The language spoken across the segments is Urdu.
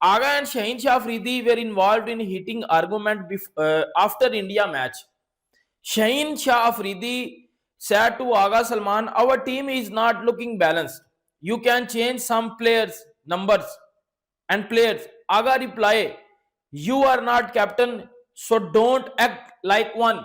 Aga and Shaheen Shah Afridi were involved in heating argument after India match. Shaheen Shah Afridi said to Aga Salman, "Our team is not looking balanced. You can change some players, numbers and players." Aga replied, "You are not captain, so don't act like one."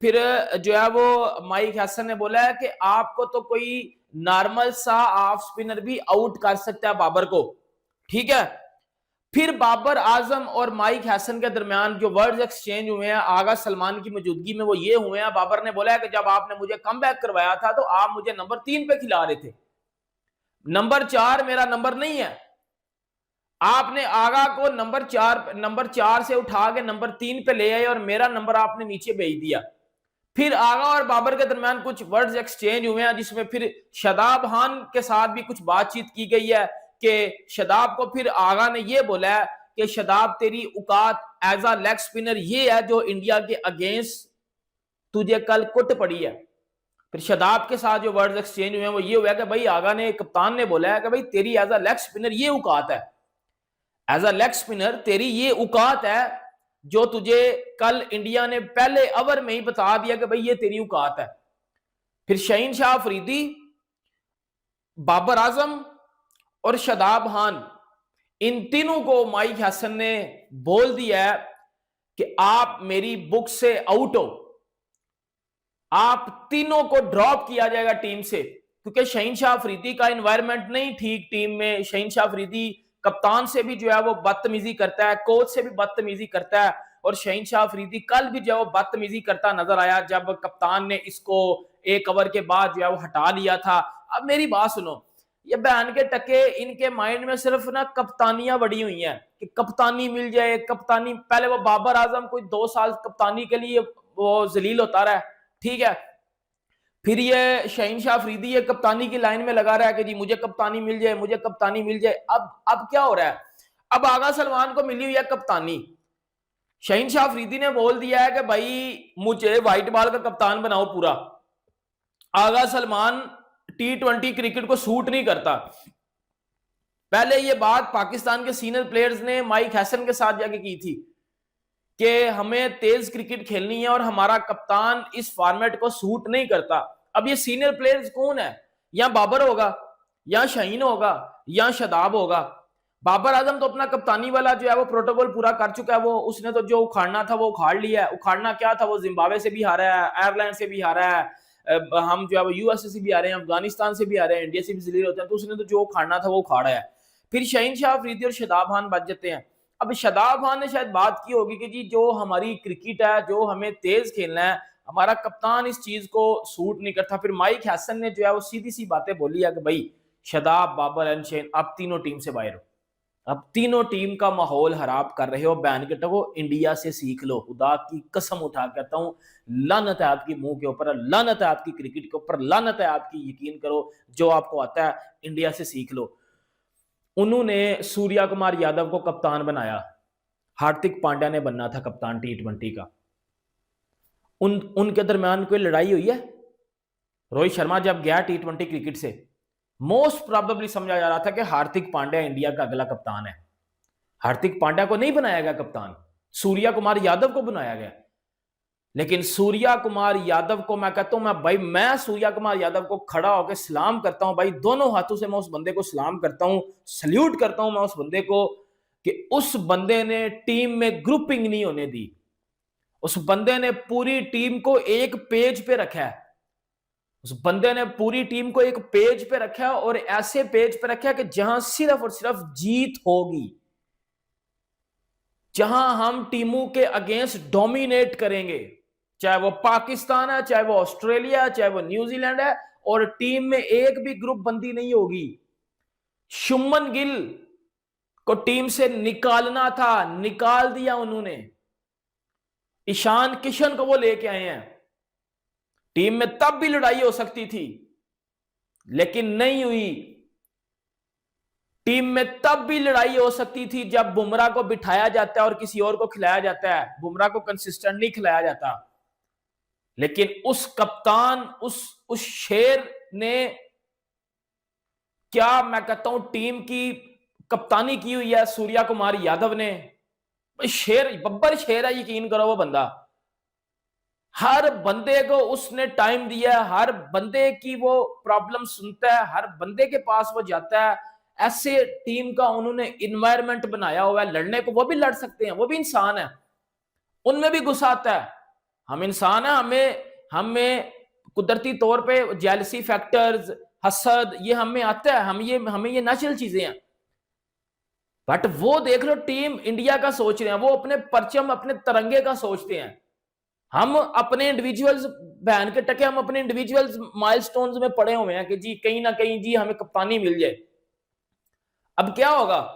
پھر جو ہے وہ مائک ہیسن نے بولا ہے کہ آپ کو تو کوئی نارمل سا آف سپنر بھی آؤٹ کر سکتا ہے بابر کو, ٹھیک ہے. پھر بابر اعظم اور مائک ہیسن کے درمیان جو ورڈز ایکسچینج ہوئے ہیں آغا سلمان کی موجودگی میں وہ یہ ہوئے ہیں. بابر نے بولا ہے کہ جب آپ نے مجھے کم بیک کروایا تھا تو آپ مجھے نمبر 3 پہ کھلا رہے تھے, نمبر 4 میرا نمبر نہیں ہے. آپ نے آغا کو نمبر 4 سے اٹھا کے نمبر 3 پہ لے آئے اور میرا نمبر آپ نے نیچے بھیج دیا. پھر آغا اور بابر کے درمیان کچھ ورڈز ایکسچینج ہوئے ہیں جس میں پھر شاداب خان کے ساتھ بھی کچھ بات چیت کی گئی ہے کہ شاداب کو پھر آغا نے یہ بولا ہے کہ شاداب تیری اوقات ایز اے لیگ سپنر یہ ہے جو انڈیا کے اگینسٹ تجھے کل کٹ پڑی ہے. پھر شاداب کے ساتھ جو ورڈز ایکسچینج ہوئے ہیں وہ یہ ہوا کہ بھائی آغا نے کپتان نے بولا ہے کہ بھائی تیری ایز اے لیگ سپنر یہ اوقات ہے, ایز اے لیگ سپنر تیری یہ اوقات ہے جو تجھے کل انڈیا نے پہلے اوور میں ہی بتا دیا کہ بھئی یہ تیری اوقات ہے. پھر شہین شاہ افریدی, بابر اعظم اور شاداب خان ان تینوں کو مائک ہیسن نے بول دیا ہے کہ آپ میری بک سے آؤٹ ہو, آپ تینوں کو ڈراپ کیا جائے گا ٹیم سے, کیونکہ شہین شاہ افریدی کا انوائرمنٹ نہیں ٹھیک ٹیم میں. شہین شاہ افریدی کپتان سے بھی جو ہے وہ بدتمیزی کرتا ہے, کوچ سے بھی بدتمیزی کرتا ہے, اور شہین شاہ افریدی کل بھی جو ہے وہ بدتمیزی کرتا نظر آیا جب کپتان نے اس کو ایک اوور کے بعد جو ہے وہ ہٹا لیا تھا. اب میری بات سنو, یہ بہن کے ٹکے ان کے مائنڈ میں صرف نا کپتانیاں بڑی ہوئی ہیں کہ کپتانی مل جائے, کپتانی. پہلے وہ بابر اعظم کوئی 2 سال کپتانی کے لیے وہ ذلیل ہوتا رہا, ٹھیک ہے. پھر یہ شہین شاہ افریدی یہ کپتانی کی لائن میں لگا رہا ہے کہ جی مجھے کپتانی مل جائے, مجھے کپتانی مل جائے. اب کیا ہو رہا ہے, اب آغا سلمان کو ملی ہوئی ہے کپتانی. شہین شاہ افریدی نے بول دیا ہے کہ بھائی مجھے وائٹ بال کا کپتان بناؤ پورا. آغا سلمان T20 کرکٹ کو سوٹ نہیں کرتا. پہلے یہ بات پاکستان کے سینئر پلیئرز نے مائک ہیسن کے ساتھ جا کے کی تھی کہ ہمیں تیز کرکٹ کھیلنی ہے اور ہمارا کپتان اس فارمیٹ کو سوٹ نہیں کرتا. اب یہ سینئر پلیئرز کون ہے, یا بابر ہوگا, یا شاہین ہوگا, یا شاداب ہوگا. بابر اعظم تو اپنا کپتانی والا جو ہے وہ پروٹوکول پورا کر چکا ہے, وہ اس نے تو جو اکھاڑنا تھا وہ اکھاڑ لیا ہے. اکھاڑنا کیا تھا, وہ زمبابوے سے بھی ہارا ہے, آئرلینڈ سے بھی ہارا ہے, ہم جو ہے وہ US سے بھی آ رہے ہیں, افغانستان سے بھی آ رہے ہیں, انڈیا سے بھی ذلیل ہوتے ہیں, تو اس نے تو جو اکھاڑنا تھا وہ اکھاڑا ہے. پھر شہین شاہ افریدی اور شاداب خان بچ جاتے ہیں. اب شاداب خان نے شاید بات کی ہوگی کہ جی جو ہماری کرکٹ ہے, جو ہمیں تیز کھیلنا ہے, ہمارا کپتان اس چیز کو سوٹ نہیں کرتا. پھر مائک ہیسن نے جو ہے وہ سیدھی سی باتیں بولی ہے کہ بھائی شاداب, بابر اینڈ شہین آپ تینوں ٹیم سے باہر ہو, اب تینوں ٹیم کا ماحول خراب کر رہے ہو. بہن کے ٹکو انڈیا سے سیکھ لو, خدا کی قسم اٹھا کہتا ہوں, لعنت ہے آپ کی منہ کے اوپر, لعنت ہے آپ کی کرکٹ کے اوپر, لعنت ہے آپ کی. یقین کرو جو آپ کو آتا ہے انڈیا سے سیکھ لو. انہوں نے سوریا کمار یادو کو کپتان بنایا, ہاردک پانڈیا نے بننا تھا کپتان T20 کا. ان کے درمیان کوئی لڑائی ہوئی ہے؟ روہت شرما جب گیا T20 کرکٹ سے, موسٹ پرابیبلی سمجھا جا رہا تھا کہ ہاردک پانڈیا انڈیا کا اگلا کپتان ہے. ہاردک پانڈیا کو نہیں بنایا گیا کپتان, سوریا کمار یادو کو بنایا گیا. لیکن سوریا کمار یادو کو میں کہتا ہوں, میں سوریا کمار یادو کو کھڑا ہو کے سلام کرتا ہوں بھائی, دونوں ہاتھوں سے میں اس بندے کو سلام کرتا ہوں, سلیوٹ کرتا ہوں میں اس بندے کو کہ اس بندے نے ٹیم میں گروپنگ نہیں ہونے دی. اس بندے نے پوری ٹیم کو ایک پیج پہ رکھا ہے, اس بندے نے پوری ٹیم کو ایک پیج پہ رکھا ہے, اور ایسے پیج پہ رکھا ہے کہ جہاں صرف اور صرف جیت ہوگی, جہاں ہم ٹیموں کے اگینسٹ ڈومینیٹ کریں گے, چاہے وہ پاکستان ہے, چاہے وہ آسٹریلیا, چاہے وہ نیوزی لینڈ ہے, اور ٹیم میں ایک بھی گروپ بندی نہیں ہوگی. شمن گل کو ٹیم سے نکالنا تھا, نکال دیا انہوں نے. ایشان کشن کو وہ لے کے آئے ہیں. ٹیم میں تب بھی لڑائی ہو سکتی تھی لیکن نہیں ہوئی. ٹیم میں تب بھی لڑائی ہو سکتی تھی جب بمراہ کو بٹھایا جاتا ہے اور کسی اور کو کھلایا جاتا ہے. بمراہ کو کنسسٹنٹ نہیں کھلایا جاتا, لیکن اس کپتان, اس شیر نے کیا میں کہتا ہوں ٹیم کی کپتانی کی ہوئی ہے سوریا کمار یادو نے. شیر, ببر شیر ہے, یقین کرو وہ بندہ. ہر بندے کو اس نے ٹائم دیا ہے, ہر بندے کی وہ پرابلم سنتا ہے, ہر بندے کے پاس وہ جاتا ہے. ایسے ٹیم کا انہوں نے انوائرمنٹ بنایا ہوا ہے لڑنے کو. وہ بھی لڑ سکتے ہیں, وہ بھی انسان ہے, ان میں بھی غصہ آتا ہے. ہم انسان ہیں, ہمیں قدرتی طور پہ جیلسی فیکٹرز, حسد, یہ ہمیں آتا ہے, ہمیں یہ نیچرل چیزیں ہیں. بٹ وہ دیکھ لو ٹیم انڈیا کا سوچ رہے ہیں, وہ اپنے پرچم اپنے ترنگے کا سوچتے ہیں. ہم اپنے انڈیویجولز بہن کے ٹکے, ہم اپنے انڈیویجولز مائل سٹونز میں پڑے ہوئے ہیں کہ جی کہیں نہ کہیں جی ہمیں کپتانی مل جائے. اب کیا ہوگا,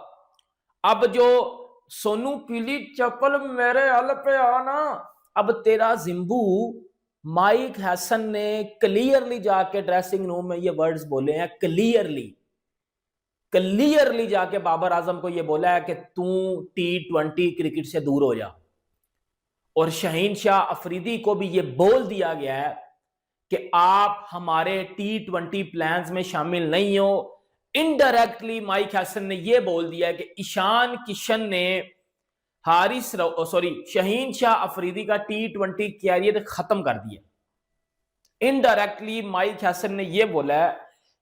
اب جو سونو پیلی چپل میرے حل پہ آنا, اب تیرا زمبو مائک ہیسن نے کلیئرلی جا کے ڈریسنگ روم میں یہ ورڈز بولے ہیں, کلیئرلی جا کے بابر اعظم کو یہ بولا ہے کہ T20 کرکٹ سے دور ہو جا. اور شہین شاہ افریدی کو بھی یہ بول دیا گیا ہے کہ آپ ہمارے T20 پلانز میں شامل نہیں ہو. انڈائریکٹلی مائک ہیسن نے یہ بول دیا ہے کہ ایشان کشن نے شہین شاہ افریدی کا T20 کیریئر ختم کر دیا. انڈائریکٹلی مائک ہیسن نے یہ بولا ہے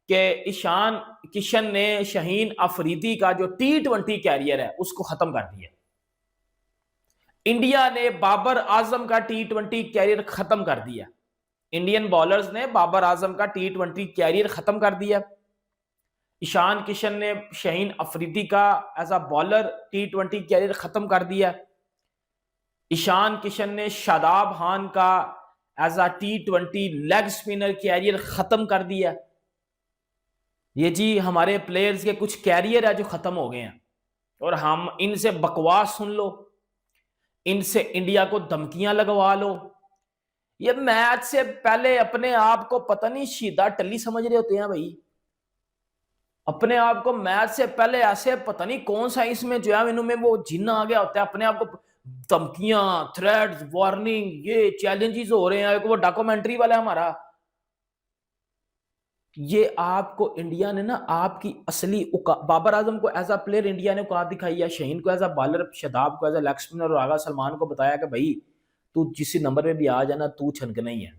کہ ایشان کشن نے شہین افریدی کا جو T20 کیریئر ہے اس کو ختم کر دیا. انڈیا نے بابر اعظم کا T20 کیریئر ختم کر دیا. انڈین بالرز نے بابر اعظم کا T20 کیریئر ختم کر دیا. ایشان کشن نے شہین افریدی کا ایز اے بالر T20 کیریئر ختم کر دیا. ایشان کشن نے شاداب خان کا as a T20 league spinner career ختم کر دیا. یہ جی ہمارے پلیئرز کے کچھ کیریئر ہے جو ختم ہو گئے ہیں, اور ہم ان سے بکواس سن لو, ان سے انڈیا کو دھمکیاں لگوا لو. یہ میچ سے پہلے اپنے آپ کو پتہ نہیں شیدہ ٹلی سمجھ رہے ہوتے ہیں بھائی, اپنے آپ کو میچ سے پہلے ایسے پتہ نہیں کون سا اس میں جو ہے انہوں میں وہ جن آ گیا ہوتا ہے, اپنے آپ کو دھمکیاں, تھریٹس, وارننگ, یہ چیلنجز ہو رہے ہیں. وہ ڈاکومنٹری والا ہمارا, یہ آپ کو انڈیا نے نا آپ کی اصلی بابر اعظم کو ایز اے پلیئر انڈیا نے اوقات دکھائی ہے, شہین کو ایز اے بالر, شاداب کو ایز اے لیگ سپنر, اور آغا سلمان کو بتایا کہ بھائی تو جس نمبر میں بھی آ جانا تو چھنکنا ہی ہے.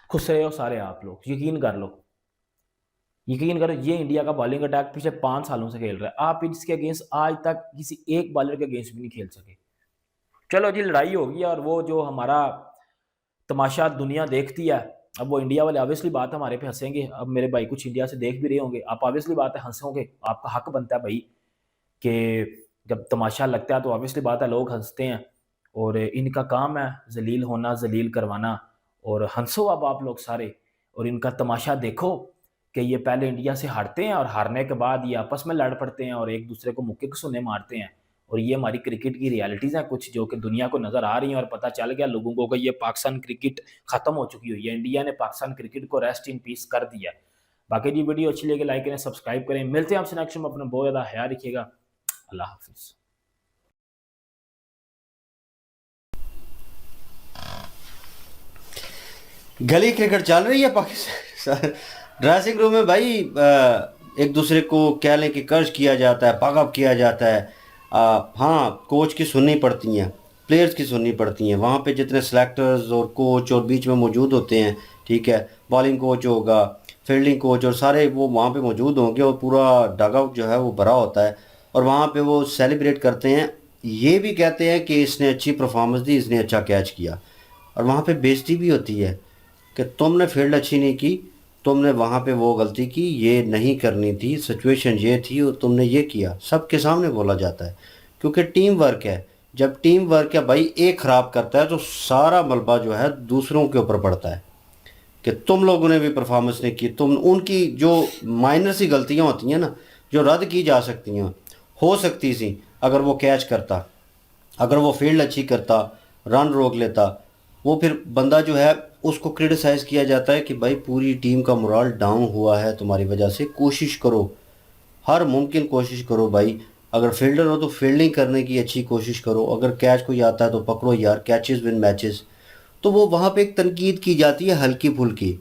خوش رہے ہو سارے آپ لوگ, یقین کر لو, یقین کرو, یہ انڈیا کا بالنگ اٹیک پچھلے 5 سالوں سے کھیل رہا ہے. آپ اس کے اگینسٹ آج تک کسی ایک بالر کے اگینسٹ بھی نہیں کھیل سکے. چلو جی لڑائی ہوگی, اور وہ جو ہمارا تماشا دنیا دیکھتی ہے, اب وہ انڈیا والے آبویسلی بات ہے ہمارے پہ ہنسیں گے. اب میرے بھائی کچھ انڈیا سے دیکھ بھی رہے ہوں گے, آپ آبویسلی بات ہے ہنسیں گے, آپ کا حق بنتا ہے بھائی کہ جب تماشا لگتا ہے تو آبویسلی بات ہے لوگ ہنستے ہیں, اور ان کا کام ہے ذلیل ہونا, ذلیل کروانا. اور ہنسو اب آپ لوگ سارے, اور ان کا تماشا دیکھو کہ یہ پہلے انڈیا سے ہارتے ہیں, اور ہارنے کے بعد یہ آپس میں لڑ پڑتے ہیں اور ایک دوسرے کو مکے کسونے مارتے ہیں. اور یہ ہماری کرکٹ کی ریالٹیز ہیں کچھ جو کہ دنیا کو نظر آ رہی ہیں, اور پتہ چل گیا لوگوں کو کہ یہ پاکستان کرکٹ ختم ہو چکی ہوئی ہے. انڈیا نے پاکستان کرکٹ کو ریسٹ ان پیس کر دیا. باقی جی ویڈیو اچھی لگے لائک کریں, سبسکرائب کریں. ملتے ہیں آپ سے نیکسٹ میں, اپنا بہت زیادہ خیال رکھیے گا. اللہ حافظ. گلی کرکٹ چل رہی ہے پاکستان. ڈریسنگ روم میں بھائی ایک دوسرے کو کہہ لیں کہ کرش کیا جاتا ہے, پاک اپ کیا جاتا ہے. ہاں کوچ کی سننی پڑتی ہیں, پلیئرز کی سننی پڑتی ہیں. وہاں پہ جتنے سلیکٹرز اور کوچ اور بیچ میں موجود ہوتے ہیں, ٹھیک ہے, بالنگ کوچ ہوگا, فیلڈنگ کوچ, اور سارے وہ وہاں پہ موجود ہوں گے, اور پورا ڈگ آؤٹ جو ہے وہ بھرا ہوتا ہے, اور وہاں پہ وہ سیلیبریٹ کرتے ہیں. یہ بھی کہتے ہیں کہ اس نے اچھی پرفارمنس دی, اس نے اچھا کیچ کیا. اور وہاں پہ بےزتی بھی ہوتی ہے کہ تم نے فیلڈ اچھی نہیں کی, تم نے وہاں پہ وہ غلطی کی, یہ نہیں کرنی تھی, سچویشن یہ تھی اور تم نے یہ کیا. سب کے سامنے بولا جاتا ہے کیونکہ ٹیم ورک ہے. جب ٹیم ورک ہے بھائی, ایک خراب کرتا ہے تو سارا ملبہ جو ہے دوسروں کے اوپر پڑتا ہے کہ تم لوگوں نے بھی پرفارمنس نہیں کی. تم ان کی جو مائنر سی غلطیاں ہوتی ہیں نا, جو رد کی جا سکتی ہیں, ہو سکتی سی اگر وہ کیچ کرتا, اگر وہ فیلڈ اچھی کرتا, رن روک لیتا, وہ پھر بندہ جو ہے اس کو کرٹیسائز کیا جاتا ہے کہ بھائی پوری ٹیم کا مورال ڈاؤن ہوا ہے تمہاری وجہ سے, کوشش کرو, ہر ممکن کوشش کرو بھائی. اگر فیلڈر ہو تو فیلڈنگ کرنے کی اچھی کوشش کرو, اگر کیچ کوئی آتا ہے تو پکڑو یار, کیچز ون میچز. تو وہ وہاں پہ ایک تنقید کی جاتی ہے ہلکی پھلکی,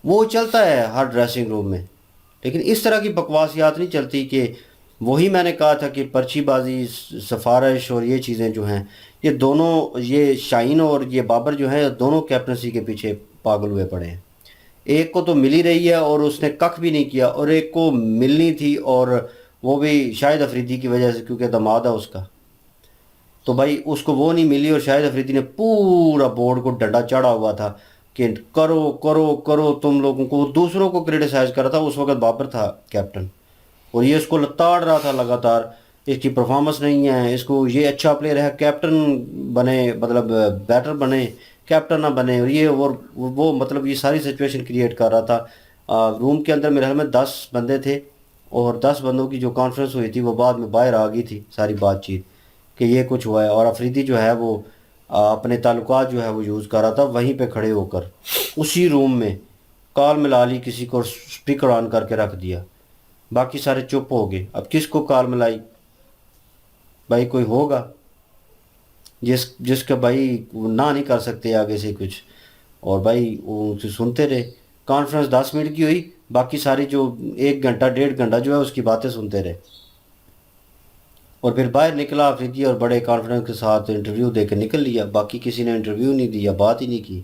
وہ چلتا ہے ہر ڈریسنگ روم میں. لیکن اس طرح کی بکواسیات نہیں چلتی کہ وہی میں نے کہا تھا کہ پرچی بازی, سفارش اور یہ چیزیں جو ہیں, یہ دونوں, یہ شاہین اور یہ بابر جو ہیں, دونوں کیپٹنسی کے پیچھے پاگل ہوئے پڑے ہیں. ایک کو تو ملی رہی ہے اور اس نے کخ بھی نہیں کیا, اور ایک کو ملنی تھی, اور وہ بھی شاہد افریدی کی وجہ سے کیونکہ دماد ہے اس کا. تو بھائی اس کو وہ نہیں ملی، اور شاہد افریدی نے پورا بورڈ کو ڈنڈا چڑھا ہوا تھا کہ کرو کرو کرو تم لوگوں کو، دوسروں کو کرٹیسائز کر رہا تھا. اس وقت بابر تھا کیپٹن، اور یہ اس کو لتاڑ رہا تھا لگاتار، اس کی پرفارمنس نہیں ہے، اس کو یہ اچھا پلیئر ہے کیپٹن بنے، مطلب بیٹر بنے، کیپٹن نہ بنے، اور یہ اور وہ مطلب یہ ساری سچویشن کریٹ کر رہا تھا. روم کے اندر میرے خیال میں 10 بندے تھے، اور 10 بندوں کی جو کانفرنس ہوئی تھی وہ بعد میں باہر آ گئی تھی ساری بات چیت کہ یہ کچھ ہوا ہے. اور افریدی جو ہے وہ اپنے تعلقات جو ہے وہ یوز کر رہا تھا وہیں پہ کھڑے ہو کر اسی روم میں، کال ملا لی کسی کو، اسپیکر آن کر کے رکھ دیا، باقی سارے چپ ہو گئے. اب کس کو کال ملائی بھائی؟ کوئی ہوگا جس کا بھائی نہ نہیں کر سکتے آگے سے کچھ، اور بھائی وہ سنتے رہے. کانفرنس 10 منٹ کی ہوئی، باقی ساری جو 1 گھنٹہ 1.5 گھنٹہ جو ہے اس کی باتیں سنتے رہے. اور پھر باہر نکلا افریدی اور بڑے کانفیڈنس کے ساتھ انٹرویو دے کے نکل لیا، باقی کسی نے انٹرویو نہیں دیا، بات ہی نہیں کی.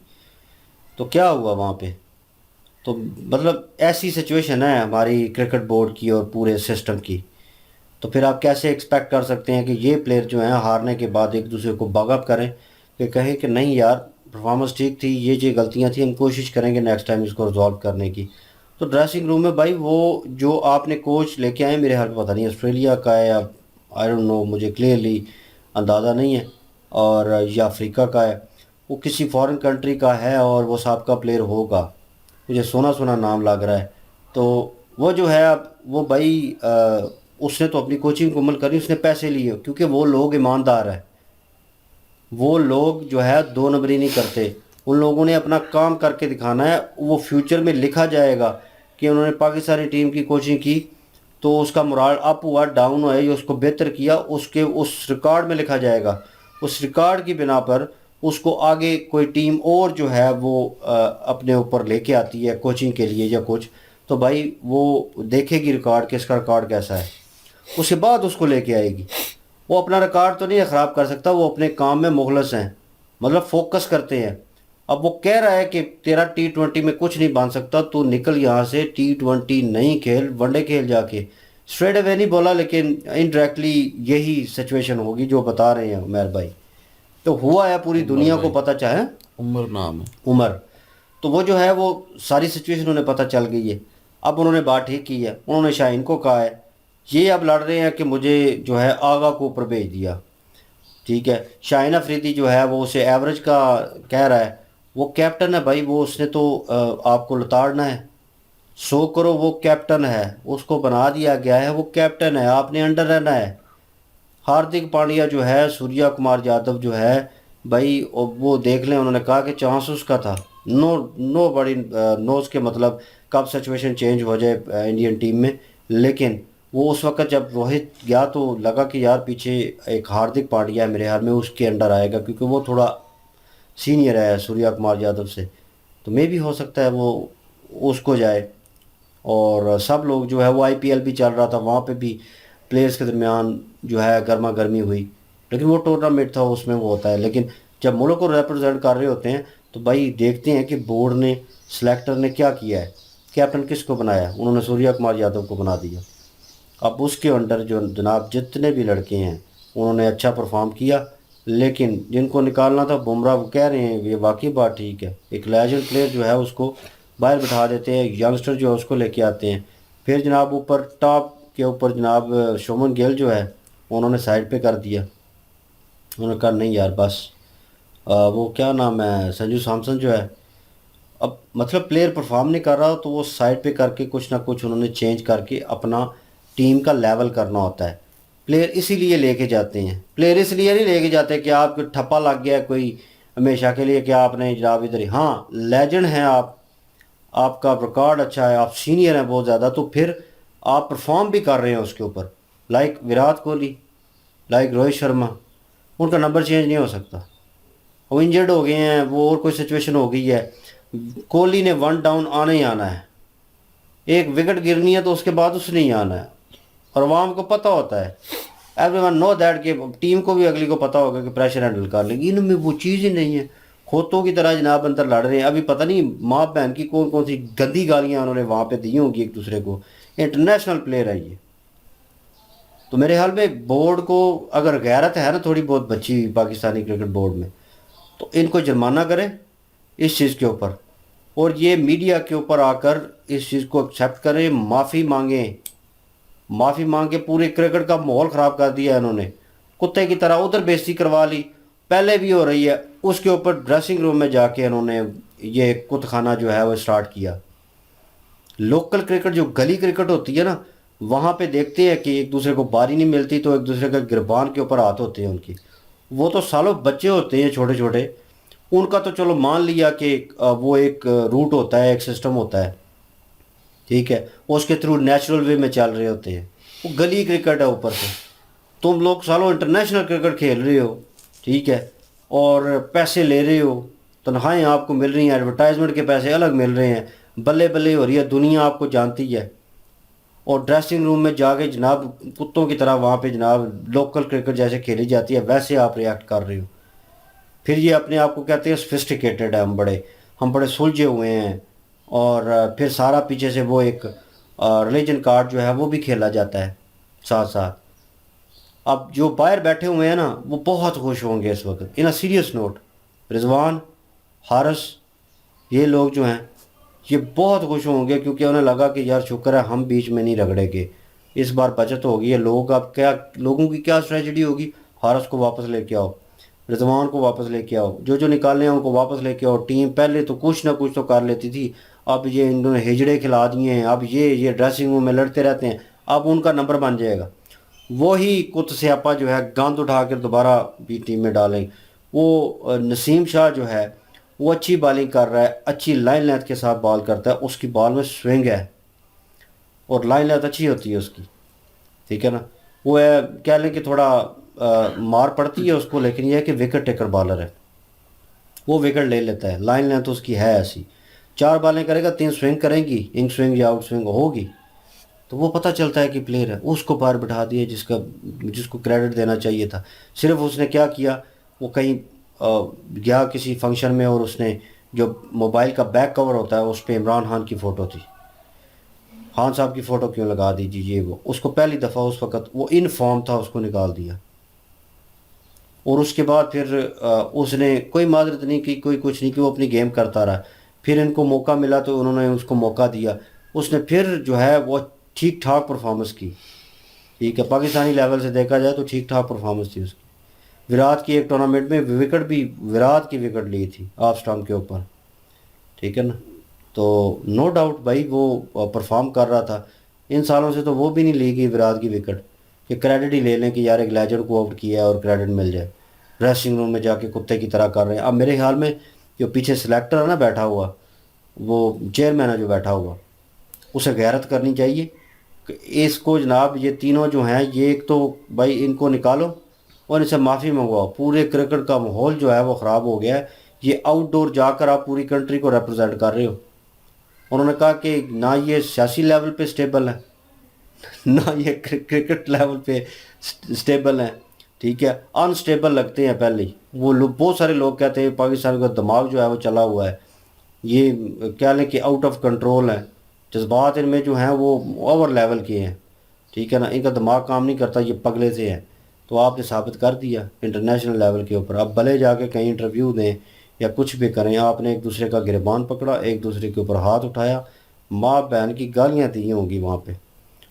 تو کیا ہوا وہاں پہ؟ تو مطلب ایسی سچویشن ہے ہماری کرکٹ بورڈ کی اور پورے سسٹم کی. تو پھر آپ کیسے ایکسپیکٹ کر سکتے ہیں کہ یہ پلیئر جو ہیں ہارنے کے بعد ایک دوسرے کو بگ اپ کریں، کہ کہیں کہ نہیں یار پرفارمنس ٹھیک تھی، یہ غلطیاں تھیں، ہم کوشش کریں گے نیکسٹ ٹائم اس کو ریزالو کرنے کی. تو ڈریسنگ روم میں بھائی وہ جو آپ نے کوچ لے کے آئے، میرے حال پتہ نہیں آسٹریلیا کا ہے یا آئی ڈونٹ نو، مجھے کلیئرلی اندازہ نہیں ہے، اور یا افریقہ کا ہے، وہ کسی فارن کنٹری کا ہے اور وہ سابقہ پلیئر ہوگا، مجھے سونا سونا نام لگ رہا ہے. تو وہ جو ہے اب وہ بھائی اس نے تو اپنی کوچنگ مکمل کری، اس نے پیسے لیے، کیونکہ وہ لوگ ایماندار ہیں، وہ لوگ جو ہے 2 نمبری نہیں کرتے، ان لوگوں نے اپنا کام کر کے دکھانا ہے. وہ فیوچر میں لکھا جائے گا کہ انہوں نے پاکستانی ٹیم کی کوچنگ کی تو اس کا مرال اپ ہوا ڈاؤن ہوا، یا اس کو بہتر کیا، اس ریکارڈ میں لکھا جائے گا. اس ریکارڈ کی بنا پر اس کو آگے کوئی ٹیم اور جو ہے وہ اپنے اوپر لے کے آتی ہے کوچنگ کے لیے یا کچھ، تو بھائی وہ دیکھے گی ریکارڈ کہ اس کا ریکارڈ کیسا ہے، اس کے بعد اس کو لے کے آئے گی. وہ اپنا ریکارڈ تو نہیں خراب کر سکتا، وہ اپنے کام میں مخلص ہیں، مطلب فوکس کرتے ہیں. اب وہ کہہ رہا ہے کہ تیرا T20 میں کچھ نہیں بن سکتا، تو نکل یہاں سے، T20 نہیں کھیل، ون ڈے کھیل جا کے. اسٹریٹ اوے نہیں بولا، لیکن انڈائریکٹلی یہی سچویشن ہوگی جو بتا رہے ہیں عمیر بھائی. تو ہوا ہے پوری عمر دنیا کو بھائی، پتہ چاہے. عمر نام ہے. عمر تو وہ جو ہے وہ ساری سچویشن انہیں پتہ چل گئی ہے. اب انہوں نے بات ٹھیک کی ہے، انہوں نے شاہین کو کہا ہے، یہ اب لڑ رہے ہیں کہ مجھے جو ہے آغا کو اوپر بھیج دیا. ٹھیک ہے، شاہین افریدی جو ہے وہ اسے ایوریج کا کہہ رہا ہے، وہ کیپٹن ہے بھائی، وہ اس نے تو آپ کو لتاڑنا ہے. 100 کرو، وہ کیپٹن ہے، اس کو بنا دیا گیا ہے، وہ کیپٹن ہے، آپ نے انڈر رہنا ہے. ہاردک پانڈیا جو ہے، سوریا کمار یادو جو ہے بھائی، وہ دیکھ لیں، انہوں نے کہا کہ چانس اس کا تھا. نو بڑی نوز کے مطلب کب سچویشن چینج ہو جائے انڈین ٹیم میں. لیکن وہ اس وقت جب روہت گیا تو لگا کہ یار پیچھے ایک ہاردک پانڈیا ہے، میرے خیال میں اس کے انڈر آئے گا، کیونکہ وہ تھوڑا سینئر ہے سوریا کمار یادو سے، تو میں بھی ہو سکتا ہے وہ اس کو جائے. اور سب لوگ جو ہے وہ IPL بھی چل رہا تھا، وہاں پہ بھی پلیئرز کے درمیان جو ہے گرما گرمی ہوئی، لیکن وہ ٹورنامنٹ تھا، اس میں وہ ہوتا ہے. لیکن جب ملک کو ریپرزینٹ کر رہے ہوتے ہیں تو بھائی دیکھتے ہیں کہ بورڈ نے، سلیکٹر نے کیا کیا ہے، کیپٹن کس کو بنایا، انہوں نے سوریا کمار یادو کو بنا دیا. اب اس کے انڈر جو جناب جتنے بھی لڑکے ہیں انہوں نے اچھا پرفارم کیا، لیکن جن کو نکالنا تھا بمراہ، وہ کہہ رہے ہیں یہ واقعی بات ٹھیک ہے، ایک لیجنڈ پلیئر جو ہے اس کو باہر بٹھا دیتے ہیں، ینگسٹر جو ہے اس کو لے کے آتے ہیں. پھر جناب اوپر ٹاپ کے اوپر جناب شومن گل جو ہے انہوں نے سائڈ پہ کر دیا. انہوں نے کہا نہیں یار بس. وہ کیا نام ہے، سنجو سامسن جو ہے، اب مطلب پلیئر پرفارم نہیں کر رہا تو وہ سائڈ پہ کر کے کچھ نہ کچھ انہوں نے چینج کر کے اپنا ٹیم کا لیول کرنا ہوتا ہے. پلیئر اسی لیے لے کے جاتے ہیں، پلیئر اس لیے نہیں لے کے جاتے کہ آپ کو ٹھپا لگ گیا کوئی ہمیشہ کے لیے کہ آپ نے جناب ادھر ہاں لیجنڈ ہیں آپ کا ریکارڈ اچھا ہے، آپ سینئر ہیں بہت زیادہ، تو پھر آپ پرفارم بھی کر رہے ہیں اس کے اوپر. لائک وراٹ کوہلی، لائک روہت شرما، ان کا نمبر چینج نہیں ہو سکتا، وہ انجرڈ ہو گئے ہیں، وہ اور کوئی سچویشن ہو گئی ہے، کوہلی نے 1 ڈاؤن آنا ہی آنا ہے، ایک وکٹ گرنی ہے تو اس کے بعد اس نے ہی آنا ہے. اور عوام کو پتہ ہوتا ہے، ایوری ون نو دیٹ، کہ ٹیم کو بھی اگلی کو پتہ ہوگا کہ پریشر ہینڈل کر لیں گی. ان میں وہ چیز ہی نہیں ہے، کھوتوں کی طرح جناب اندر لڑ رہے ہیں. ابھی پتہ نہیں ماں بہن کی کون کون سی گندی گالیاں انہوں نے وہاں پہ دی ہوں گی ایک دوسرے کو. انٹرنیشنل پلیئر ہے یہ. تو میرے حال میں بورڈ کو اگر غیرت ہے نا تھوڑی بہت بچی ہوئی پاکستانی کرکٹ بورڈ میں، تو ان کو جرمانہ کرے اس چیز کے اوپر، اور یہ میڈیا کے اوپر آ کر اس چیز کو ایکسیپٹ کریں، معافی مانگیں، معافی مانگ کے پورے کرکٹ کا ماحول خراب کر دیا انہوں نے، کتے کی طرح ادھر بےزتی کروا لی، پہلے بھی ہو رہی ہے، اس کے اوپر ڈریسنگ روم میں جا کے انہوں نے یہ کت خانہ جو ہے وہ اسٹارٹ کیا۔ لوکل کرکٹ جو گلی کرکٹ ہوتی ہے نا، وہاں پہ دیکھتے ہیں کہ ایک دوسرے کو باری نہیں ملتی تو ایک دوسرے کا گربان کے اوپر ہاتھ ہوتے ہیں ان کی، وہ تو سالوں بچے ہوتے ہیں چھوٹے چھوٹے، ان کا تو چلو مان لیا کہ وہ ایک روٹ ہوتا ہے، ایک سسٹم ہوتا ہے، ٹھیک ہے، اس کے تھرو نیچرل وے میں چل رہے ہوتے ہیں، وہ گلی کرکٹ ہے اوپر سے، تم لوگ سالوں انٹرنیشنل کرکٹ کھیل رہے ہو، ٹھیک ہے، اور پیسے لے رہے ہو، تنخواہیں آپ کو مل رہی ہیں، ایڈورٹائزمنٹ کے پیسے الگ مل رہے ہیں، بلے بلے ہو رہی ہے، دنیا آپ کو جانتی ہے، اور ڈریسنگ روم میں جا کے جناب کتوں کی طرح وہاں پہ جناب لوکل کرکٹ جیسے کھیلی جاتی ہے ویسے آپ ریئیکٹ کر رہے ہو۔ پھر یہ اپنے آپ کو کہتے ہیں سفسٹیکیٹڈ ہے، ہم بڑے سلجھے ہوئے ہیں، اور پھر سارا پیچھے سے وہ ایک ریلیجن کارڈ جو ہے وہ بھی کھیلا جاتا ہے ساتھ ساتھ۔ اب جو باہر بیٹھے ہوئے ہیں نا وہ بہت خوش ہوں گے اس وقت، ان اے سیریس نوٹ، رضوان، حارث، یہ لوگ جو ہیں یہ بہت خوش ہوں گے، کیونکہ انہیں لگا کہ یار شکر ہے ہم بیچ میں نہیں رگڑے گے، اس بار بچت ہوگی ہے، لوگ اب کیا، لوگوں کی کیا اسٹریٹجی ہوگی، حارث کو واپس لے کے آؤ، رضوان کو واپس لے کے آؤ، جو نکالنے ہیں ان کو واپس لے کے آؤ، ٹیم پہلے تو کچھ نہ کچھ تو کر لیتی تھی، اب یہ انہوں نے ہجڑے کھلا دیے ہیں، اب یہ ڈریسنگ روم میں لڑتے رہتے ہیں، اب ان کا نمبر بن جائے گا، وہی کت سیاپا جو ہے گاند اٹھا کر دوبارہ بھی ٹیم میں ڈالیں۔ وہ نسیم شاہ جو ہے وہ اچھی بالنگ کر رہا ہے، اچھی لائن لینتھ کے ساتھ بال کرتا ہے، اس کی بال میں سوئنگ ہے اور لائن لینتھ اچھی ہوتی ہے اس کی، ٹھیک ہے نا، وہ ہے کہہ لیں کہ تھوڑا مار پڑتی ہے اس کو، لیکن یہ ہے کہ وکٹ ٹیکر بالر ہے، وہ وکٹ لے لیتا ہے، لائن لینتھ اس کی ہے ایسی، 4 بالیں کرے گا، 3 سوئنگ کریں گی، انگ سوئنگ یا آؤٹ سوئنگ ہوگی، تو وہ پتہ چلتا ہے کہ پلیئر ہے، اس کو باہر بٹھا دیا جس کو کریڈٹ دینا چاہیے تھا۔ صرف اس نے کیا کیا، وہ کہیں گیا کسی فنکشن میں، اور اس نے جو موبائل کا بیک کور ہوتا ہے اس پہ عمران خان کی فوٹو تھی، خان صاحب کی فوٹو کیوں لگا دیجیے، یہ وہ اس کو پہلی دفعہ اس وقت وہ ان فارم تھا، اس کو نکال دیا، اور اس کے بعد پھر اس نے کوئی معذرت نہیں کی، کوئی کچھ نہیں کی، وہ اپنی گیم کرتا رہا، پھر ان کو موقع ملا تو انہوں نے اس کو موقع دیا، اس نے پھر جو ہے وہ ٹھیک ٹھاک پرفارمنس کی، ٹھیک ہے، پاکستانی لیول سے دیکھا جائے تو ٹھیک ٹھاک پرفارمنس تھی اس کی۔ وراٹ کی ایک ٹورنامنٹ میں وکٹ بھی وراٹ کی وکٹ لی تھی آف سٹمپ کے اوپر، ٹھیک ہے نا، تو نو ڈاؤٹ بھائی وہ پرفارم کر رہا تھا، ان سالوں سے تو وہ بھی نہیں لی گئی وراٹ کی وکٹ کہ کریڈٹ ہی لے لیں کہ یار ایک لیجنڈ کو آؤٹ کیا ہے اور کریڈٹ مل جائے، ڈریسنگ روم میں جا کے کتے کی طرح کر رہے ہیں۔ اب میرے خیال میں جو پیچھے سلیکٹر ہے نا بیٹھا ہوا، وہ چیئرمین ہے جو بیٹھا ہوا، اسے غیرت کرنی چاہیے کہ اس کو جناب یہ تینوں جو ہیں یہ ایک تو بھائی ان کو نکالو اور ان سے معافی منگواؤ، پورے کرکٹ کا ماحول جو ہے وہ خراب ہو گیا ہے، یہ آؤٹ ڈور جا کر آپ پوری کنٹری کو ریپرزینٹ کر رہے ہو۔ انہوں نے کہا کہ نہ یہ سیاسی لیول پہ سٹیبل ہے، نہ یہ کرکٹ لیول پہ سٹیبل ہیں، ٹھیک ہے، انسٹیبل لگتے ہیں پہلے ہی، وہ لوگ بہت سارے لوگ کہتے ہیں پاکستان کا دماغ جو ہے وہ چلا ہوا ہے، یہ کہہ لیں کہ آؤٹ آف کنٹرول ہے، جذبات ان میں جو ہیں وہ اوور لیول کے ہیں، ٹھیک ہے نا، ان کا دماغ کام نہیں کرتا، یہ پگلے سے ہیں، تو آپ نے ثابت کر دیا انٹرنیشنل لیول کے اوپر، اب بھلے جا کے کہیں انٹرویو دیں یا کچھ بھی کریں، آپ نے ایک دوسرے کا گریبان پکڑا، ایک دوسرے کے اوپر ہاتھ اٹھایا، ماں بہن کی گالیاں دی ہوں گی وہاں پہ،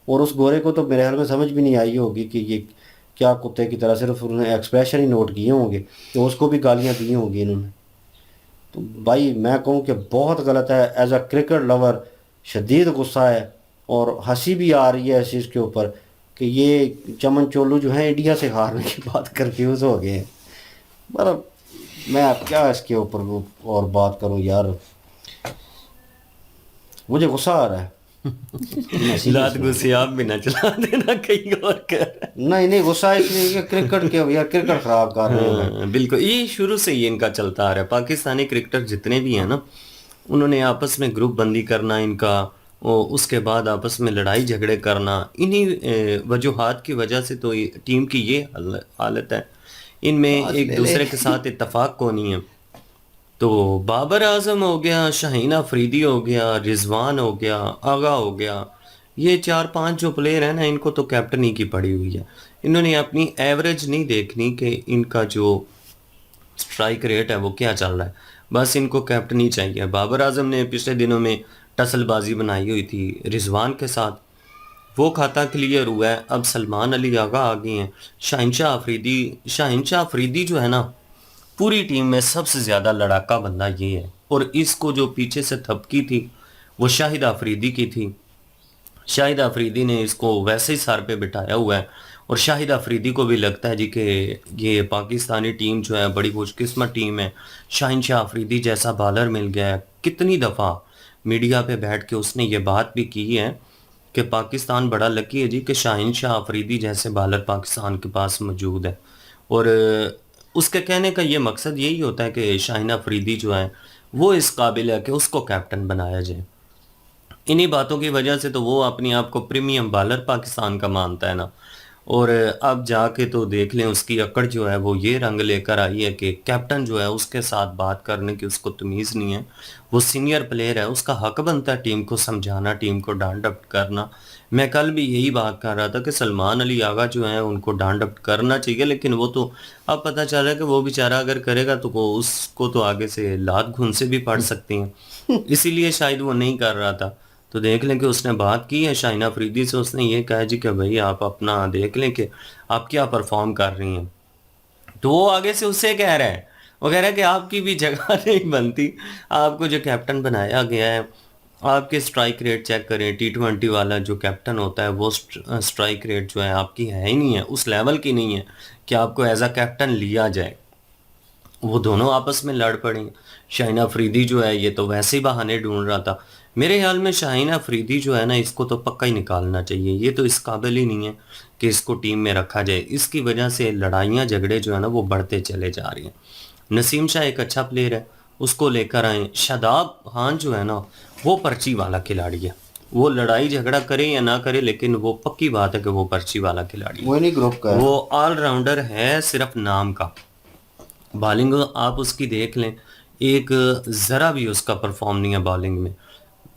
اور اس گورے کو تو میرے خیال میں سمجھ بھی نہیں آئی ہوگی کہ یہ کیا کتے کی طرح، صرف انہوں نے ایکسپریشن ہی نوٹ کیے ہوں گے کہ اس کو بھی گالیاں دی ہوں گی انہوں نے۔ تو بھائی میں کہوں کہ بہت غلط ہے، ایز اے کرکٹ لور شدید غصہ ہے، اور ہنسی بھی آ رہی ہے اس چیز کے اوپر کہ یہ چمن چولو جو ہیں انڈیا سے ہارنے کے بعد کنفیوز ہو گئے ہیں، پر میں اب کیا اس کے اوپر اور بات کروں یار، مجھے غصہ آ رہا ہے۔ رات غصے آپ بھی نہ چلا دینا کہیں اور کر۔ نہیں غصہ اس لیے کہ کرکٹ کے یار کرکٹ خراب کر رہے ہیں۔ ہاں بالکل، یہ شروع سے ہی ان کا چلتا آ رہا ہے، پاکستانی کرکٹر جتنے بھی ہیں نا، انہوں نے آپس میں گروپ بندی کرنا ان کا، اور اس کے بعد آپس میں لڑائی جھگڑے کرنا، انہی وجوہات کی وجہ سے تو ٹیم کی یہ حالت ہے، ان میں ایک دوسرے کے ساتھ اتفاق کو نہیں ہے۔ تو بابر اعظم ہو گیا، شاہین افریدی ہو گیا، رضوان ہو گیا، آغا ہو گیا، یہ 4-5 جو پلیئر ہیں نا ان کو تو کیپٹنی کی پڑی ہوئی ہے. انہوں نے اپنی ایوریج نہیں دیکھنی کہ ان کا جو سٹرائک ریٹ ہے وہ کیا چل رہا ہے, بس ان کو کیپٹنی چاہیے. بابر اعظم نے پچھلے دنوں میں ٹسل بازی بنائی ہوئی تھی رضوان کے ساتھ, وہ کھاتا کلیئر ہوا ہے. اب سلمان علی آغا آ گئے ہیں. شاہین شاہ افریدی جو ہے نا پوری ٹیم میں سب سے زیادہ لڑاکا بندہ یہ ہے, اور اس کو جو پیچھے سے تھپکی تھی وہ شاہد افریدی کی تھی. شاہد افریدی نے اس کو ویسے ہی سر پہ بٹھایا ہوا ہے, اور شاہد افریدی کو بھی لگتا ہے جی کہ یہ پاکستانی ٹیم جو ہے بڑی خوش قسمت ٹیم ہے, شاہین شاہ افریدی جیسا بالر مل گیا ہے. کتنی دفعہ میڈیا پہ بیٹھ کے اس نے یہ بات بھی کی ہے کہ پاکستان بڑا لکی ہے جی کہ شاہین شاہ افریدی جیسے بالر پاکستان کے پاس موجود ہے. اور اس کے کہنے کا یہ مقصد یہی ہوتا ہے کہ شاہین افریدی جو ہے وہ اس قابل ہے کہ اس کو کیپٹن بنایا جائے. انہی باتوں کی وجہ سے تو وہ اپنے آپ کو پریمیم بالر پاکستان کا مانتا ہے نا. اور اب جا کے تو دیکھ لیں اس کی اکڑ جو ہے وہ یہ رنگ لے کر آئی ہے کہ کیپٹن جو ہے اس کے ساتھ بات کرنے کی اس کو تمیز نہیں ہے. وہ سینئر پلیئر ہے, اس کا حق بنتا ہے ٹیم کو سمجھانا, ٹیم کو ڈانٹ ڈپٹ کرنا. میں کل بھی یہی بات کر رہا تھا کہ سلمان علی آغا جو ہیں ان کو ڈانٹ ڈپٹ کرنا چاہیے, لیکن وہ تو اب پتہ چل رہا ہے کہ وہ بیچارہ اگر کرے گا تو وہ اس کو تو آگے سے لات گھن سے بھی پڑ سکتی ہیں, اسی لیے شاید وہ نہیں کر رہا تھا. تو دیکھ لیں کہ اس نے بات کی ہے شاہین افریدی سے, اس نے یہ کہا جی کہ بھائی آپ اپنا دیکھ لیں کہ آپ کیا پرفارم کر رہی ہیں. تو وہ آگے سے اسے کہہ رہا ہے, وہ کہہ رہا ہے کہ آپ کی بھی جگہ نہیں بنتی, آپ کو جو کیپٹن بنایا گیا ہے آپ کے سٹرائک ریٹ چیک کریں. T20 والا جو کیپٹن ہوتا ہے وہ سٹرائک ریٹ جو ہے آپ کی ہے ہی نہیں ہے, اس لیول کی نہیں ہے کہ آپ کو ایز اے کیپٹن لیا جائے. وہ دونوں آپس میں لڑ پڑیں. شاہین افریدی جو ہے یہ تو ویسے ہی بہانے ڈھونڈ رہا تھا. میرے خیال میں شاہین افریدی جو ہے نا اس کو تو پکا ہی نکالنا چاہیے, یہ تو اس قابل ہی نہیں ہے کہ اس کو ٹیم میں رکھا جائے. اس کی وجہ سے لڑائیاں جھگڑے جو ہے نا وہ بڑھتے چلے جا رہی ہیں. نسیم شاہ ایک اچھا پلیئر ہے, اس کو لے کر آئیں. شاداب خان جو ہے نا وہ پرچی والا کھلاڑی ہے, وہ لڑائی جھگڑا کرے یا نہ کرے لیکن وہ پکی بات ہے کہ وہ پرچی والا کھلاڑی ہے. وہ نہیں گروپ کا ہے, وہ آل راؤنڈر ہے صرف نام کا. بالنگ آپ اس کی دیکھ لیں, ایک ذرا بھی اس کا پرفارم نہیں ہے بالنگ میں.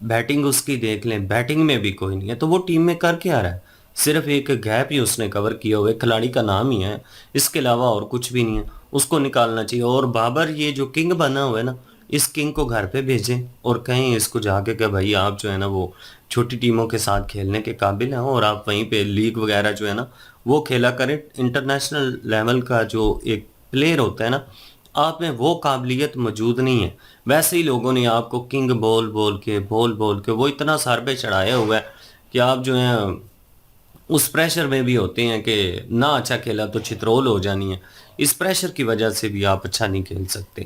بیٹنگ اس کی دیکھ لیں, بیٹنگ میں بھی کوئی نہیں ہے. تو وہ ٹیم میں کر کے آ رہا ہے, صرف ایک گیپ ہی اس نے کور کیا ہوا ہے, کھلاڑی کا نام ہی ہے, اس کے علاوہ اور کچھ بھی نہیں ہے. اس کو نکالنا چاہیے. اور بابر یہ جو کنگ بنا ہوا ہے نا, اس کنگ کو گھر پہ بھیجیں اور کہیں اس کو جا کے کہ بھائی آپ جو ہے نا وہ چھوٹی ٹیموں کے ساتھ کھیلنے کے قابل ہیں, اور آپ وہیں پہ لیگ وغیرہ جو ہے نا وہ کھیلا کریں. انٹرنیشنل لیول کا جو ایک پلیئر ہوتا ہے نا, آپ میں وہ قابلیت موجود نہیں ہے. ویسے ہی لوگوں نے آپ کو کنگ بول کے وہ اتنا سر پہ چڑھایا ہوا ہے کہ آپ جو ہیں اس پریشر میں بھی ہوتے ہیں کہ نہ اچھا کھیلا تو چترول ہو جانی ہے. اس پریشر کی وجہ سے بھی آپ اچھا نہیں کھیل سکتے.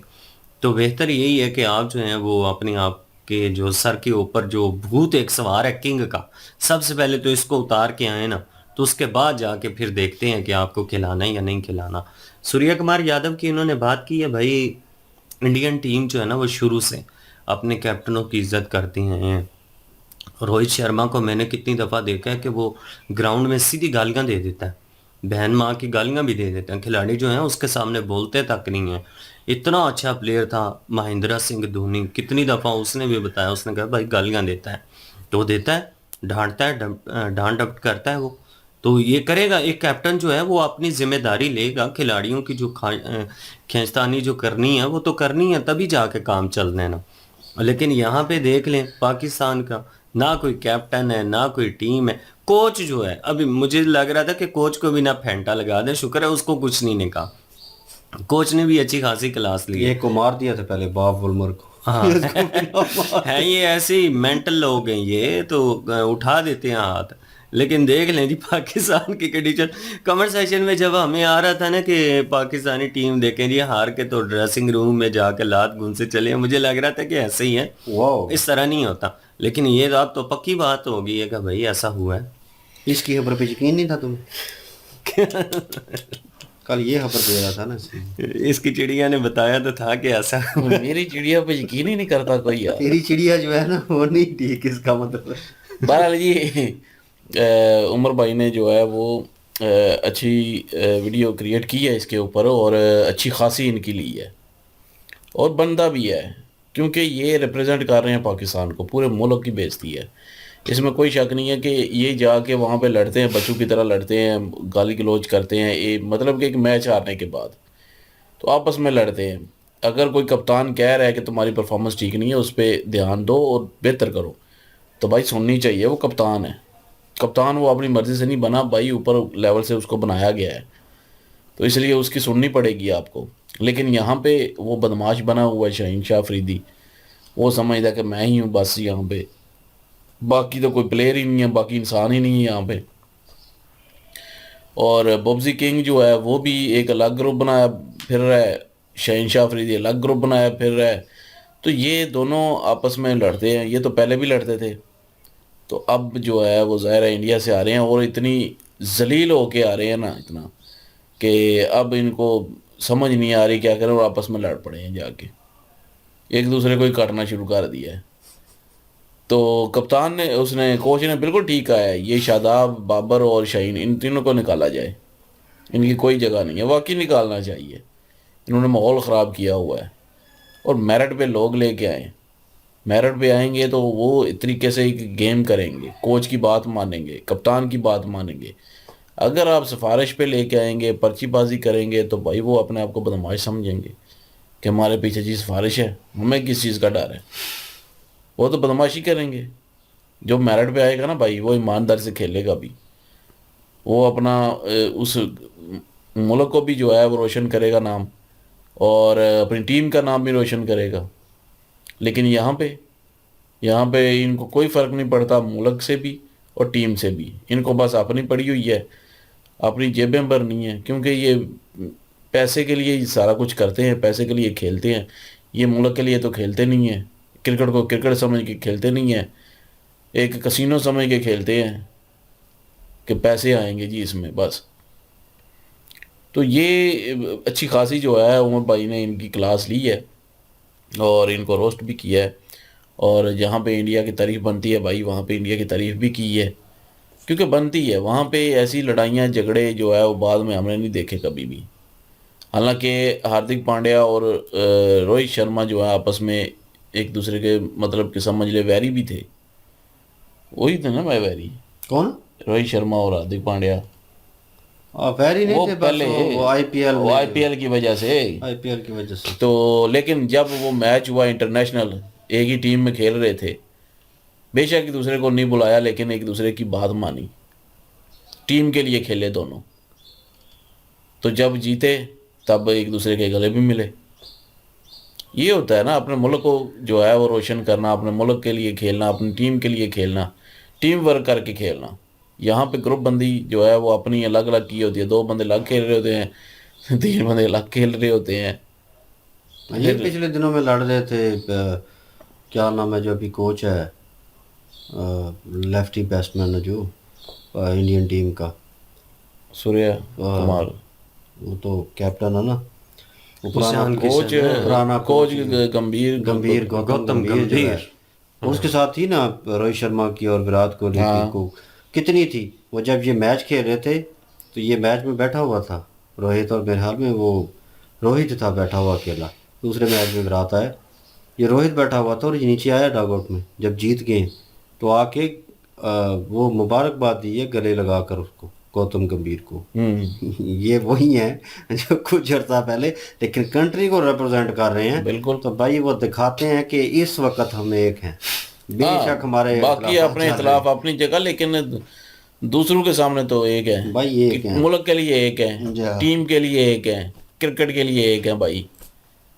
تو بہتر یہی ہے کہ آپ جو ہیں وہ اپنے آپ کے جو سر کے اوپر جو بھوت ایک سوار ہے کنگ کا, سب سے پہلے تو اس کو اتار کے آئے نا, تو اس کے بعد جا کے پھر دیکھتے ہیں کہ آپ کو کھلانا ہے یا نہیں کھلانا. سوریا کمار یادو کی انہوں نے بات کی ہے. بھائی انڈین ٹیم جو ہے نا وہ شروع سے اپنے کیپٹنوں کی عزت کرتی ہیں. روہت شرما کو میں نے کتنی دفعہ دیکھا ہے کہ وہ گراؤنڈ میں سیدھی گالیاں دے دیتا ہے, بہن ماں کی گالیاں بھی دے دیتے ہیں. کھلاڑی جو ہیں اس کے سامنے بولتے تک نہیں ہیں. اتنا اچھا پلیئر تھا مہندرا سنگھ دھونی, کتنی دفعہ اس نے بھی بتایا, اس نے کہا بھائی گالیاں دیتا ہے تو دیتا ہے, ڈانٹتا ہے, ڈانٹ ڈپٹ کرتا ہے. وہ تو یہ کرے گا. ایک کیپٹن جو ہے وہ اپنی ذمہ داری لے گا, کھلاڑیوں کی جو کھینچتانی جو کرنی ہے وہ تو کرنی ہے, تبھی جا کے کام چلنا ہے نا. لیکن یہاں پہ دیکھ لیں پاکستان کا نہ کوئی کیپٹن ہے نہ کوئی ٹیم ہے. کوچ جو ہے, ابھی مجھے لگ رہا تھا کہ کوچ کو بھی نہ پھینٹا لگا دیں, شکر ہے اس کو کچھ نہیں کہا, کوچ نے بھی اچھی خاصی کلاس لی ہے. ایک کو مار دیا تھا پہلے باب ولمر کو. ہاں ہے یہ ایسے ہی مینٹل لوگ ہیں, یہ تو اٹھا دیتے ہیں ہاتھ. لیکن دیکھ لیں جی پاکستان کی کنڈیشن. کمنٹ سیشن میں جب ہمیں آ رہا تھا نا کہ پاکستانی ٹیم دیکھیں جی ہار کے تو ڈریسنگ روم میں جا کے لات گن سے چلے, مجھے لگ رہا تھا کہ ایسے ہی ہے, واو, اس طرح نہیں ہوتا. لیکن یہ اب تو پکی بات ہو گئی ہے کہ بھائی ایسا ہوا ہے. اس کی خبر پہ یقین نہیں تھا تمہیں؟ کل یہ خبر دے رہا تھا نا اس کی چڑیا نے بتایا تو تھا کہ ایسا. میری چڑیا پہ یقین ہی نہیں کرتا کوئی یار. تیری چڑیا جو ہے نا وہ نہیں ٹھیک, اس کا مطلب. بہرحال جی عمر بھائی نے جو ہے وہ اچھی ویڈیو کریٹ کی ہے اس کے اوپر, اور اچھی خاصی ان کی لی ہے, اور بندہ بھی ہے کیونکہ یہ ریپرزینٹ کر رہے ہیں پاکستان کو, پورے ملک کی بےزتی ہے. اس میں کوئی شک نہیں ہے کہ یہ جا کے وہاں پہ لڑتے ہیں، بچوں کی طرح لڑتے ہیں، گالی گلوچ کرتے ہیں، مطلب کہ ایک میچ ہارنے کے بعد تو آپس میں لڑتے ہیں. اگر کوئی کپتان کہہ رہا ہے کہ تمہاری پرفارمنس ٹھیک نہیں ہے، اس پہ دھیان دو اور بہتر کرو، تو بھائی سننی چاہیے. وہ کپتان ہے، کپتان وہ اپنی مرضی سے نہیں بنا بھائی، اوپر لیول سے اس کو بنایا گیا ہے، تو اس لیے اس کی سننی پڑے گی آپ کو. لیکن یہاں پہ وہ بدماش بنا ہوا ہے شاہین شاہ افریدی، وہ سمجھتا ہے کہ میں ہی ہوں بس یہاں پہ، باقی تو کوئی پلیئر ہی نہیں ہے، باقی انسان ہی نہیں ہے یہاں پہ. اور بوبزی کنگ جو ہے وہ بھی ایک الگ گروپ بنایا پھر رہا ہے، شاہین شاہ افریدی الگ گروپ بنایا پھر رہا ہے. تو یہ دونوں آپس میں لڑتے ہیں، یہ تو پہلے بھی لڑتے تھے. تو اب جو ہے وہ ظاہر ہے انڈیا سے آ رہے ہیں اور اتنی ذلیل ہو کے آ رہے ہیں نا اتنا کہ اب ان کو سمجھ نہیں آ رہی کیا کریں، اور آپس میں لڑ پڑے ہیں جا کے، ایک دوسرے کو ہی کاٹنا شروع کر دیا ہے. تو کپتان نے کوچ نے بالکل ٹھیک کہا ہے، یہ شاداب، بابر اور شاہین ان تینوں کو نکالا جائے، ان کی کوئی جگہ نہیں ہے، واقعی نکالنا چاہیے. انہوں نے ماحول خراب کیا ہوا ہے. اور میرٹ پہ لوگ لے کے آئیں، میرٹ پہ آئیں گے تو وہ اس طریقے سے ایک گیم کریں گے، کوچ کی بات مانیں گے، کپتان کی بات مانیں گے. اگر آپ سفارش پہ لے کے آئیں گے، پرچی بازی کریں گے، تو بھائی وہ اپنے آپ کو بدماش سمجھیں گے کہ ہمارے پیچھے جی سفارش ہے، ہمیں کس چیز کا ڈر ہے. وہ تو بدماشی کریں گے. جو میرٹ پہ آئے گا نا بھائی، وہ ایماندار سے کھیلے گا بھی، وہ اپنا اس ملک کو بھی جو ہے وہ روشن کرے گا نام، اور اپنی ٹیم کا نام بھی روشن کرے گا. لیکن یہاں پہ ان کو کوئی فرق نہیں پڑتا، ملک سے بھی اور ٹیم سے بھی. ان کو بس اپنی پڑی ہوئی ہے، اپنی جیبیں بھرنی ہیں، کیونکہ یہ پیسے کے لیے یہ سارا کچھ کرتے ہیں، پیسے کے لیے کھیلتے ہیں. یہ ملک کے لیے تو کھیلتے نہیں ہیں، کرکٹ کو کرکٹ سمجھ کے کھیلتے نہیں ہیں، ایک کسینو سمجھ کے کھیلتے ہیں کہ پیسے آئیں گے جی اس میں بس. تو یہ اچھی خاصی جو ہے عمر بھائی نے ان کی کلاس لی ہے اور ان کو روسٹ بھی کیا ہے. اور جہاں پہ انڈیا کی تعریف بنتی ہے بھائی، وہاں پہ انڈیا کی تعریف بھی کی ہے، کیونکہ بنتی ہے. وہاں پہ ایسی لڑائیاں جھگڑے جو ہے وہ بعد میں ہم نے نہیں دیکھے کبھی بھی. حالانکہ ہاردک پانڈیا اور روہت شرما جو ہے آپس میں ایک دوسرے کے مطلب کہ سمجھ لے ویری بھی تھے. وہی تھے نا میں ویری، کون؟ روہت شرما اور ہاردک پانڈیا. ویری نہیں وہ تھے، بس پہلے وہ آئی پی ایل آئی پی ایل کی وجہ سے، آئی پی ایل کی وجہ سے. تو لیکن جب وہ میچ ہوا انٹرنیشنل، ایک ہی ٹیم میں کھیل رہے تھے، بے شک ایک دوسرے کو نہیں بلایا لیکن ایک دوسرے کی بات مانی، ٹیم کے لیے کھیلے دونوں. تو جب جیتے تب ایک دوسرے کے گلے بھی ملے. یہ ہوتا ہے نا، اپنے ملک کو جو ہے وہ روشن کرنا، اپنے ملک کے لیے کھیلنا، اپنی ٹیم کے لیے کھیلنا، ٹیم ورک کر کے کھیلنا. یہاں پہ گروپ بندی جو ہے وہ اپنی الگ الگ کی ہوتی ہے، 2 بندے الگ کھیل رہے ہوتے ہیں، 3 بندے الگ کھیل رہے ہوتے ہیں. یہ پچھلے دنوں میں لڑ رہے تھے، کیا نام ہے جو ابھی کوچ ہے، لیفٹی بیٹسمین جو انڈین ٹیم کا، سوریا کمار، وہ تو کیپٹن ہے نا، وہ ایشان کوچ پرانا کوچ گمبھیر گوتم گمبھیر جو ہے، اس کے ساتھ تھی نا روہت شرما کی اور وراٹ کوہلی کی کو کتنی تھی. وہ جب یہ میچ کھیل رہے تھے تو یہ میچ میں بیٹھا ہوا تھا روہت، اور میرے حال میں وہ روہت تھا بیٹھا ہوا اکیلا. دوسرے میچ میں وراٹ آیا، یہ روہت بیٹھا ہوا تھا اور یہ نیچے آیا ڈاگ آؤٹ میں جب جیت گئے، تو آ کے وہ مبارکباد دی ہے گلے لگا کر اس کو، گوتم گمبھیر کو. یہ وہی ہیں جو کچھ عرصہ پہلے لیکن کنٹری کو ریپرزینٹ کر رہے ہیں. بالکل. تو بھائی وہ دکھاتے ہیں کہ اس وقت ہم ایک ہیں، بے شک ہمارے باقی اپنے اختلاف اپنی جگہ، لیکن دوسروں کے سامنے تو ایک ہے بھائی ایک ہیں. ملک کے لیے ایک ہے، ٹیم کے لیے ایک ہے، کرکٹ کے لیے ایک ہے بھائی.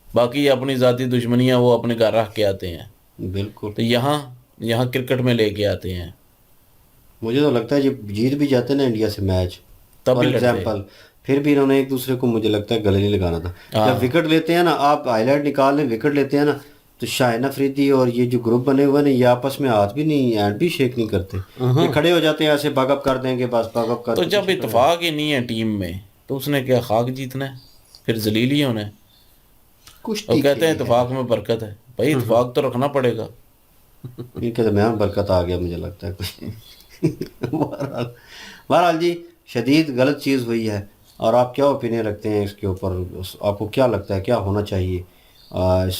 باقی اپنی ذاتی دشمنیاں وہ اپنے گھر رکھ کے آتے ہیں. بالکل. تو یہاں کرکٹ میں لے کے آتے ہیں. مجھے تو لگتا ہے جب جیت بھی جاتے نا انڈیا سے میچ، تب فار بھی ایگزامپل، پھر بھی انہوں نے ایک دوسرے کو مجھے لگتا ہے گلے نہیں لگانا تھا. جب وکٹ لیتے ہیں نا، آپ ہائی لائٹ نکال لیں، وکٹ لیتے ہیں نا، تو شاہین افریدی اور یہ جو گروپ بنے ہوئے نا، یہ آپس میں ہاتھ بھی نہیں، ہینڈ بھی شیک نہیں کرتے، یہ کھڑے ہو جاتے ہیں ایسے، باغ اپ کر دیں گے بس، باغ اپ کر. تو جب اتفاق ہی نہیں ہے ٹیم میں تو اس نے کیا خاک جیتنا ہے، پھر ذلیل ہی ہونا ہے. وہ کہتے ہیں اتفاق میں برکت ہے، بھائی اتفاق تو رکھنا پڑے گا. ان کے درمیان برکت آ گیا مجھے لگتا ہے کوئی. بہرحال جی، شدید غلط چیز ہوئی ہے. اور آپ کیا اوپینین رکھتے ہیں اس کے اوپر؟ آپ کو کیا لگتا ہے کیا ہونا چاہیے اس